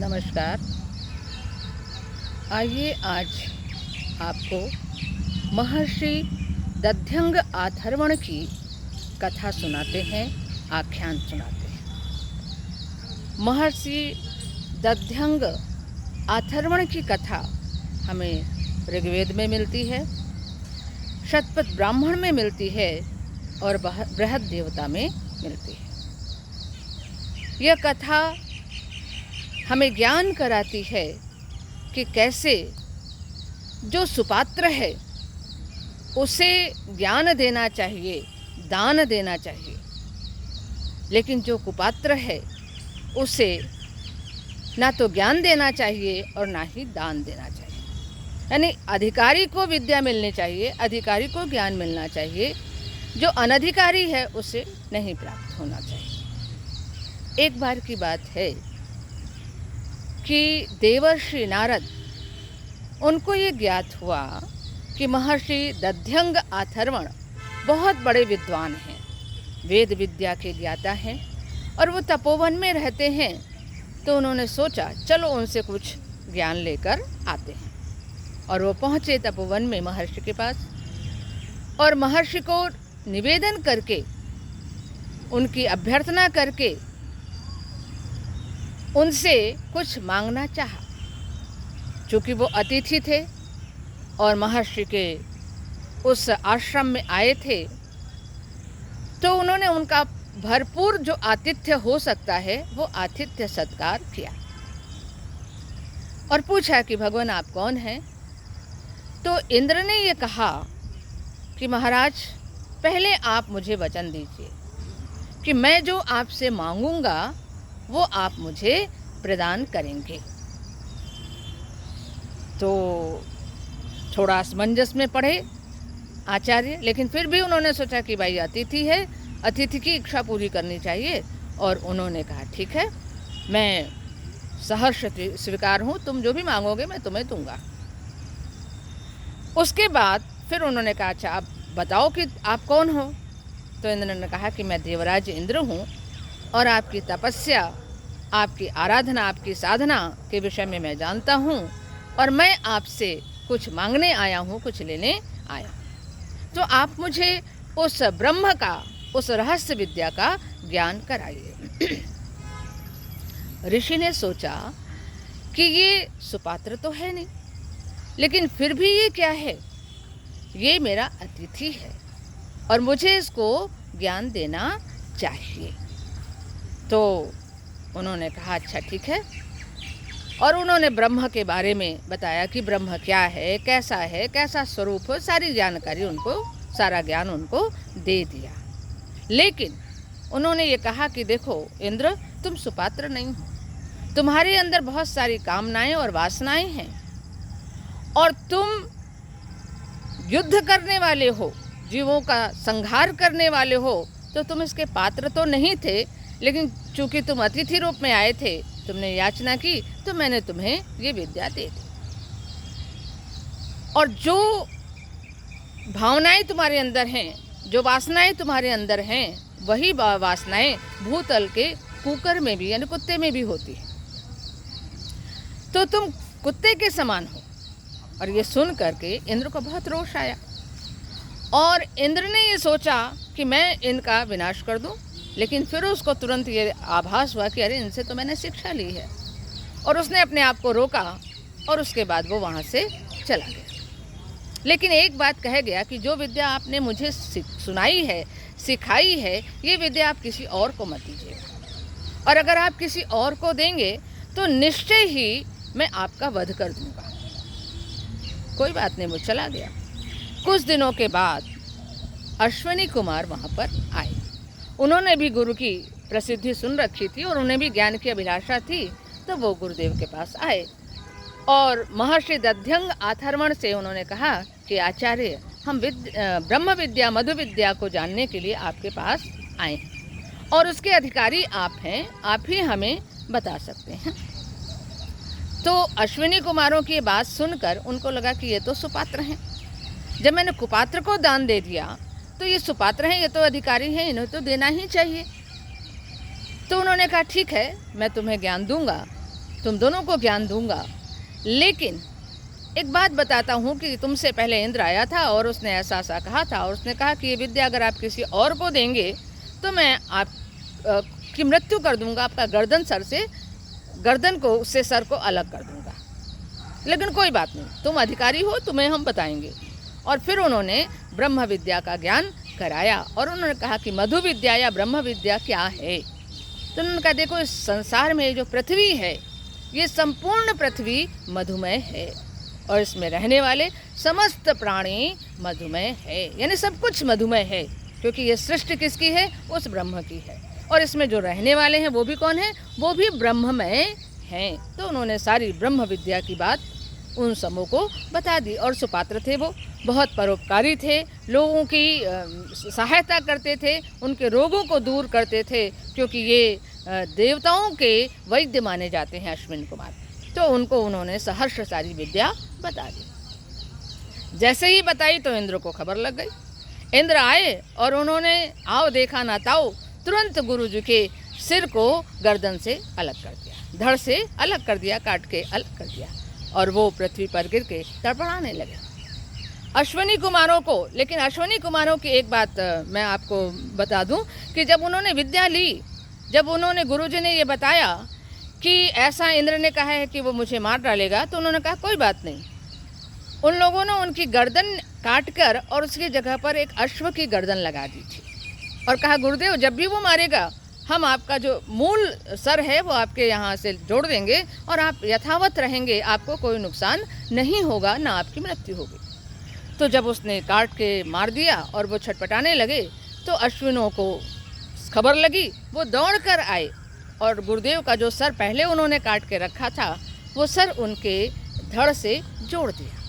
नमस्कार। आइए आज आपको महर्षि दध्यंग अथर्वण की कथा सुनाते हैं, आख्यान सुनाते हैं। महर्षि दध्यंग अथर्वण की कथा हमें ऋग्वेद में मिलती है, शतपथ ब्राह्मण में मिलती है और बृहद देवता में मिलती है। यह कथा हमें ज्ञान कराती है कि कैसे जो सुपात्र है उसे ज्ञान देना चाहिए, दान देना चाहिए, लेकिन जो कुपात्र है उसे ना तो ज्ञान देना चाहिए और ना ही दान देना चाहिए। यानी अधिकारी को विद्या मिलनी चाहिए, अधिकारी को ज्ञान मिलना चाहिए, जो अनधिकारी है उसे नहीं प्राप्त होना चाहिए। एक बार की बात है कि देवर्षि नारद, उनको ये ज्ञात हुआ कि महर्षि दध्यंग अथर्वण बहुत बड़े विद्वान हैं, वेद विद्या के ज्ञाता हैं और वो तपोवन में रहते हैं। तो उन्होंने सोचा चलो उनसे कुछ ज्ञान लेकर आते हैं। और वो पहुँचे तपोवन में महर्षि के पास और महर्षि को निवेदन करके, उनकी अभ्यर्थना करके उनसे कुछ मांगना चाहा। चूँकि वो अतिथि थे और महर्षि के उस आश्रम में आए थे, तो उन्होंने उनका भरपूर जो आतिथ्य हो सकता है वो आतिथ्य सत्कार किया और पूछा कि भगवान आप कौन हैं। तो इंद्र ने ये कहा कि महाराज पहले आप मुझे वचन दीजिए कि मैं जो आपसे मांगूंगा वो आप मुझे प्रदान करेंगे। तो थोड़ा असमंजस में पड़े आचार्य, लेकिन फिर भी उन्होंने सोचा कि भाई अतिथि है, अतिथि की इच्छा पूरी करनी चाहिए। और उन्होंने कहा ठीक है, मैं सहर्ष स्वीकार हूँ, तुम जो भी मांगोगे मैं तुम्हें दूंगा। उसके बाद फिर उन्होंने कहा अच्छा आप बताओ कि आप कौन हो। तो इंद्र ने कहा कि मैं देवराज इंद्र हूँ और आपकी तपस्या, आपकी आराधना, आपकी साधना के विषय में मैं जानता हूँ और मैं आपसे कुछ मांगने आया हूँ, कुछ लेने आया हूँ। तो आप मुझे उस ब्रह्म का, उस रहस्य विद्या का ज्ञान कराइए। ऋषि ने सोचा कि ये सुपात्र तो है नहीं, लेकिन फिर भी ये क्या है, ये मेरा अतिथि है और मुझे इसको ज्ञान देना चाहिए। तो उन्होंने कहा अच्छा ठीक है, और उन्होंने ब्रह्म के बारे में बताया कि ब्रह्म क्या है, कैसा स्वरूप है, सारी जानकारी उनको, सारा ज्ञान उनको दे दिया। लेकिन उन्होंने ये कहा कि देखो इंद्र, तुम सुपात्र नहीं हो, तुम्हारे अंदर बहुत सारी कामनाएं और वासनाएं हैं और तुम युद्ध करने वाले हो, जीवों का संहार करने वाले हो, तो तुम इसके पात्र तो नहीं थे, लेकिन चूंकि तुम अतिथि रूप में आए थे, तुमने याचना की, तो मैंने तुम्हें ये विद्या दे दी। और जो भावनाएं तुम्हारे अंदर हैं, जो वासनाएं तुम्हारे अंदर हैं, वही वासनाएं भूतल के कुकर में भी, यानी कुत्ते में भी होती है। तो तुम कुत्ते के समान हो। और ये सुन करके इंद्र को बहुत रोष आया और इंद्र ने ये सोचा कि मैं इनका विनाश कर दूं। लेकिन फिर उसको तुरंत ये आभास हुआ कि अरे इनसे तो मैंने शिक्षा ली है, और उसने अपने आप को रोका और उसके बाद वो वहाँ से चला गया। लेकिन एक बात कह गया कि जो विद्या आपने मुझे सुनाई है, सिखाई है, ये विद्या आप किसी और को मत दीजिएगा, और अगर आप किसी और को देंगे तो निश्चय ही मैं आपका वध कर दूंगा। कोई बात नहीं, वो चला गया। कुछ दिनों के बाद अश्विनी कुमार वहाँ पर आए। उन्होंने भी गुरु की प्रसिद्धि सुन रखी थी और उन्हें भी ज्ञान की अभिलाषा थी, तो वो गुरुदेव के पास आए और महर्षि दध्यंग अथर्वण से उन्होंने कहा कि आचार्य, हम ब्रह्म विद्या, मधु विद्या को जानने के लिए आपके पास आए हैं और उसके अधिकारी आप हैं, आप ही हमें बता सकते हैं। तो अश्विनी कुमारों की बात सुनकर उनको लगा कि ये तो सुपात्र हैं, जब मैंने कुपात्र को दान दे दिया तो ये सुपात्र हैं, ये तो अधिकारी हैं, इन्हें तो देना ही चाहिए। तो उन्होंने कहा ठीक है, मैं तुम्हें ज्ञान दूंगा, तुम दोनों को ज्ञान दूंगा। लेकिन एक बात बताता हूँ कि तुमसे पहले इंद्र आया था और उसने ऐसा ऐसा कहा था, और उसने कहा कि ये विद्या अगर आप किसी और को देंगे तो मैं आप की मृत्यु कर दूंगा, आपका गर्दन को उससे सर को अलग कर दूंगा। लेकिन कोई बात नहीं, तुम अधिकारी हो, तुम्हें हम बताएंगे। और फिर उन्होंने ब्रह्म विद्या का ज्ञान कराया और उन्होंने कहा कि मधु विद्या या ब्रह्म विद्या क्या है। तो उन्होंने कहा देखो, इस संसार में जो पृथ्वी है, ये संपूर्ण पृथ्वी मधुमय है और इसमें रहने वाले समस्त प्राणी मधुमय है, यानी सब कुछ मधुमय है, क्योंकि ये सृष्टि किसकी है? उस ब्रह्म की है। और इसमें जो रहने वाले हैं वो भी कौन है? वो भी ब्रह्ममय हैं। तो उन्होंने सारी ब्रह्म विद्या की बात उन समूह को बता दी। और सुपात्र थे, वो बहुत परोपकारी थे, लोगों की सहायता करते थे, उनके रोगों को दूर करते थे, क्योंकि ये देवताओं के वैद्य माने जाते हैं अश्विन कुमार। तो उनको उन्होंने सहर्ष सारी विद्या बता दी। जैसे ही बताई तो इंद्र को खबर लग गई। इंद्र आए और उन्होंने आओ देखा ना ताओ, तुरंत गुरु जी के सिर को गर्दन से अलग कर दिया, धड़ से अलग कर दिया, काट के अलग कर दिया, और वो पृथ्वी पर गिर के तड़पड़ाने लगे अश्विनी कुमारों को। लेकिन अश्विनी कुमारों की एक बात मैं आपको बता दूं कि जब उन्होंने विद्या ली, जब उन्होंने गुरुजी ने ये बताया कि ऐसा इंद्र ने कहा है कि वो मुझे मार डालेगा, तो उन्होंने कहा कोई बात नहीं। उन लोगों ने उनकी गर्दन काट कर और उसकी जगह पर एक अश्व की गर्दन लगा दी थी और कहा गुरुदेव, जब भी वो मारेगा हम आपका जो मूल सर है वो आपके यहाँ से जोड़ देंगे और आप यथावत रहेंगे, आपको कोई नुकसान नहीं होगा, ना आपकी मृत्यु होगी। तो जब उसने काट के मार दिया और वो छटपटाने लगे, तो अश्विनों को खबर लगी, वो दौड़ कर आए और गुरुदेव का जो सर पहले उन्होंने काट के रखा था, वो सर उनके धड़ से जोड़ दिया।